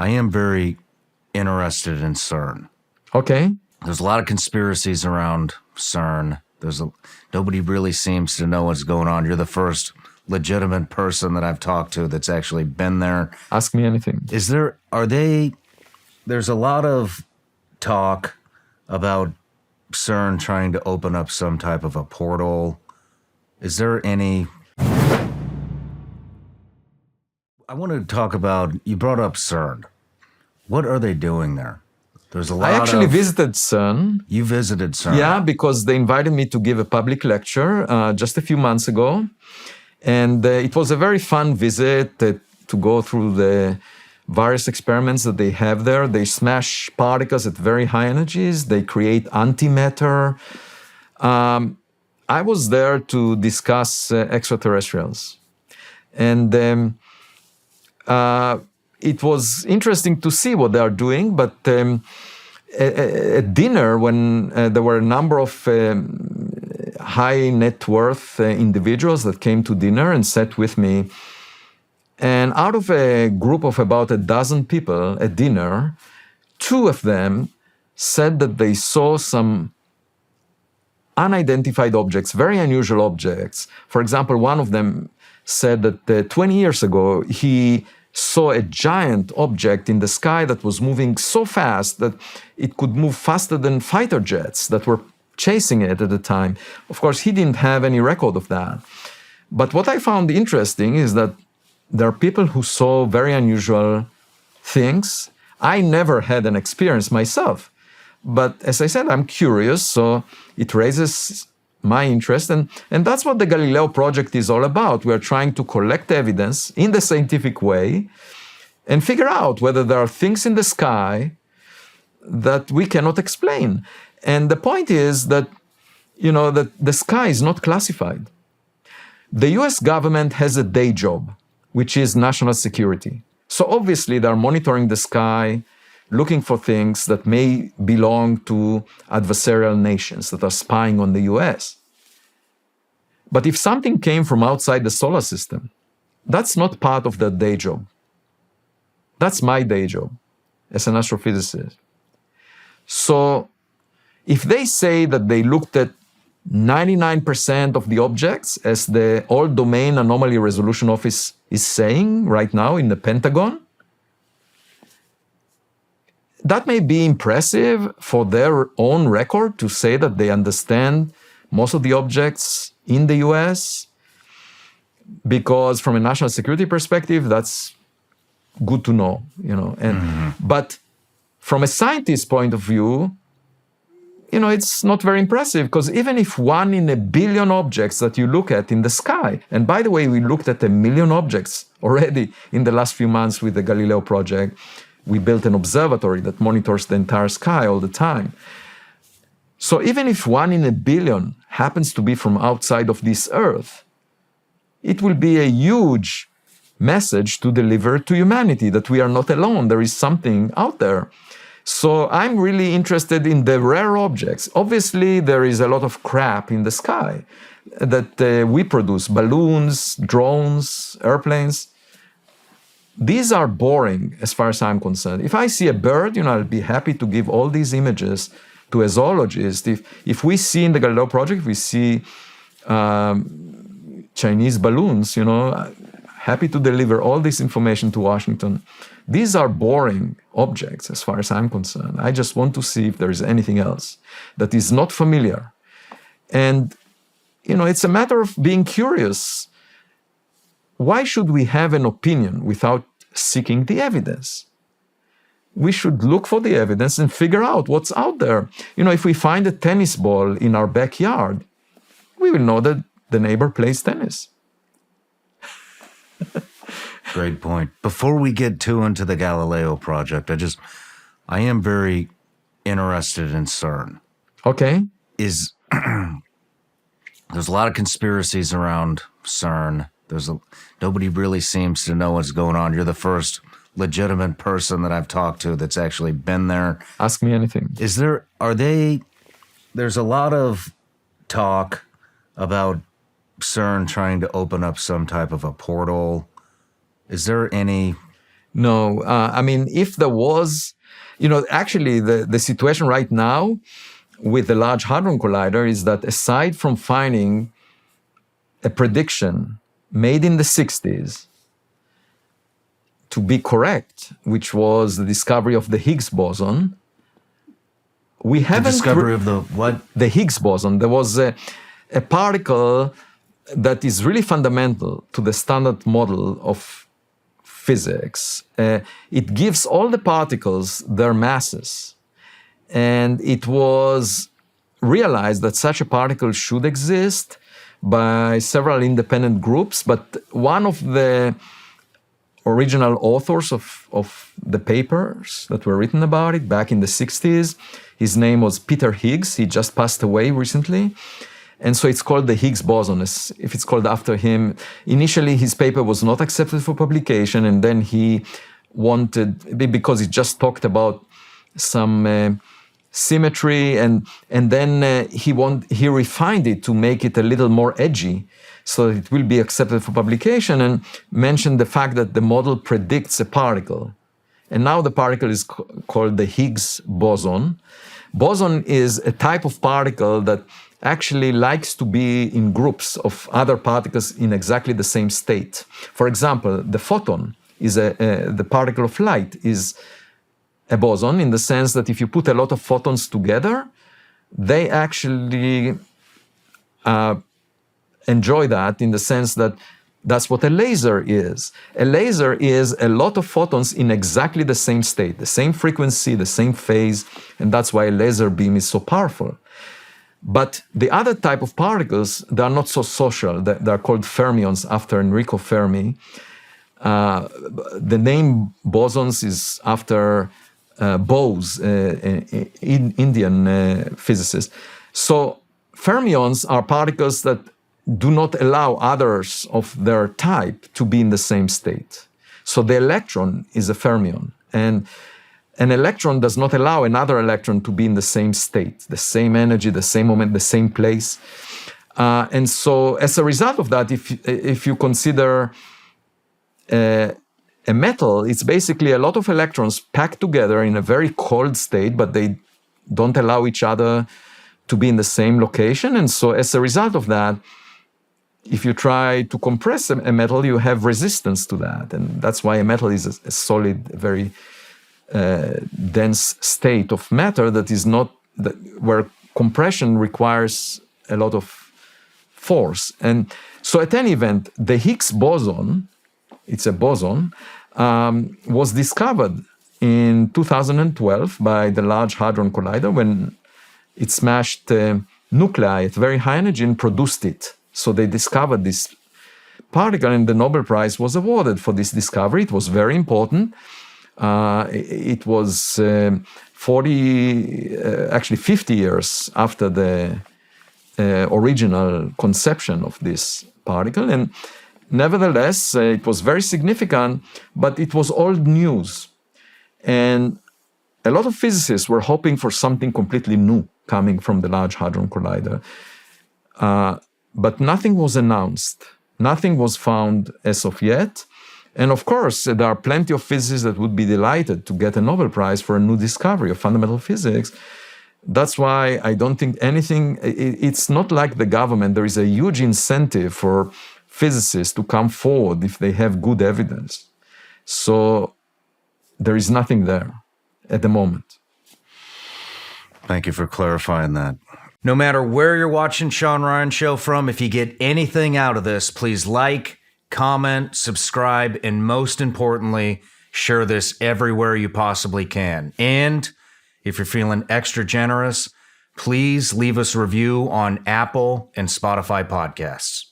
I am very interested in CERN. Okay. There's a lot of conspiracies around CERN. Nobody really seems to know what's going on. You're the first legitimate person that I've talked to that's actually been there. Ask me anything. There's a lot of talk about CERN trying to open up some type of a portal. Is there any... I want to talk about, you brought up CERN. What are they doing there? There's a lot I actually visited CERN. You visited CERN? Yeah, because they invited me to give a public lecture just a few months ago. And it was a very fun visit to go through the various experiments that they have there. They smash particles at very high energies. They create antimatter. I was there to discuss extraterrestrials. And it was interesting to see what they are doing, but at dinner, when there were a number of high net worth individuals that came to dinner and sat with me, and out of a group of about a dozen people at dinner, 2 of them said that they saw some unidentified objects, very unusual objects. For example, one of them said that 20 years ago, he saw a giant object in the sky that was moving so fast that it could move faster than fighter jets that were chasing it at the time. Of course, he didn't have any record of that. But what I found interesting is that there are people who saw very unusual things. I never had an experience myself. But as I said, I'm curious, so it raises my interest. And that's what the Galileo Project is all about. We're trying to collect evidence in the scientific way and figure out whether there are things in the sky that we cannot explain. And the point is that, that the sky is not classified. The US government has a day job, which is national security. So obviously they're monitoring the sky, looking for things that may belong to adversarial nations that are spying on the US. But if something came from outside the solar system, that's not part of their day job. That's my day job as an astrophysicist. So if they say that they looked at 99% of the objects, as the All Domain Anomaly Resolution Office is saying right now in the Pentagon, that may be impressive for their own record to say that they understand most of the objects in the US, because from a national security perspective, that's good to know, But from a scientist's point of view, it's not very impressive, because even if 1 in a billion objects that you look at in the sky, and by the way, we looked at 1 million objects already in the last few months with the Galileo Project. We built an observatory that monitors the entire sky all the time. So even if 1 in a billion happens to be from outside of this Earth, it will be a huge message to deliver to humanity that we are not alone. There is something out there. So I'm really interested in the rare objects. Obviously, there is a lot of crap in the sky that we produce, balloons, drones, airplanes. These are boring as far as I'm concerned. If I see a bird, I'll be happy to give all these images to a zoologist. If we see in the Galileo Project, we see Chinese balloons, happy to deliver all this information to Washington. These are boring objects as far as I'm concerned. I just want to see if there is anything else that is not familiar. And, it's a matter of being curious. Why should we have an opinion without seeking the evidence? We should look for the evidence and figure out what's out there. If we find a tennis ball in our backyard, we will know that the neighbor plays tennis. Great point. Before we get too into the Galileo Project, I am very interested in CERN. Okay. There's a lot of conspiracies around CERN. Nobody really seems to know what's going on. You're the first legitimate person that I've talked to that's actually been there. Ask me anything. There's a lot of talk about CERN trying to open up some type of a portal. Is there any... No, I mean, if there was, actually the situation right now with the Large Hadron Collider is that aside from finding a prediction made in the 60s to be correct, which was the discovery of the Higgs boson, we haven't... The discovery of the what? The Higgs boson. There was a particle that is really fundamental to the standard model of physics. It gives all the particles their masses. And it was realized that such a particle should exist by several independent groups, but one of the original authors of the papers that were written about it back in the 60s, his name was Peter Higgs. He just passed away recently. And so it's called the Higgs boson, as if it's called after him. Initially, his paper was not accepted for publication, and then he wanted, because he just talked about some symmetry, and then he refined it to make it a little more edgy, so that it will be accepted for publication, and mentioned the fact that the model predicts a particle. And now the particle is called the Higgs boson. Boson is a type of particle that actually likes to be in groups of other particles in exactly the same state. For example, the photon is the particle of light is a boson, in the sense that if you put a lot of photons together, they actually enjoy that, in the sense that that's what a laser is. A laser is a lot of photons in exactly the same state, the same frequency, the same phase, and that's why a laser beam is so powerful. But the other type of particles, they are not so social. They are called fermions, after Enrico Fermi. The name bosons is after Bose, Indian physicist. So fermions are particles that do not allow others of their type to be in the same state. So the electron is a fermion, and an electron does not allow another electron to be in the same state, the same energy, the same moment, the same place. And so as a result of that, if you consider a metal, it's basically a lot of electrons packed together in a very cold state, but they don't allow each other to be in the same location. And so as a result of that, if you try to compress a metal, you have resistance to that. And that's why a metal is a solid, very dense state of matter that is not, where compression requires a lot of force. And so at any event, the Higgs boson, it's a boson, was discovered in 2012 by the Large Hadron Collider when it smashed nuclei at very high energy and produced it. So they discovered this particle, and the Nobel Prize was awarded for this discovery. It was very important. It was 50 years after the original conception of this particle. And nevertheless, it was very significant, but it was old news. And a lot of physicists were hoping for something completely new coming from the Large Hadron Collider. But nothing was announced. Nothing was found as of yet. And of course, there are plenty of physicists that would be delighted to get a Nobel Prize for a new discovery of fundamental physics. That's why I don't think anything, it's not like the government. There is a huge incentive for physicists to come forward if they have good evidence. So there is nothing there at the moment. Thank you for clarifying that. No matter where you're watching Shawn Ryan Show from, if you get anything out of this, please like, comment, subscribe, and most importantly, share this everywhere you possibly can. And if you're feeling extra generous, please leave us a review on Apple and Spotify podcasts.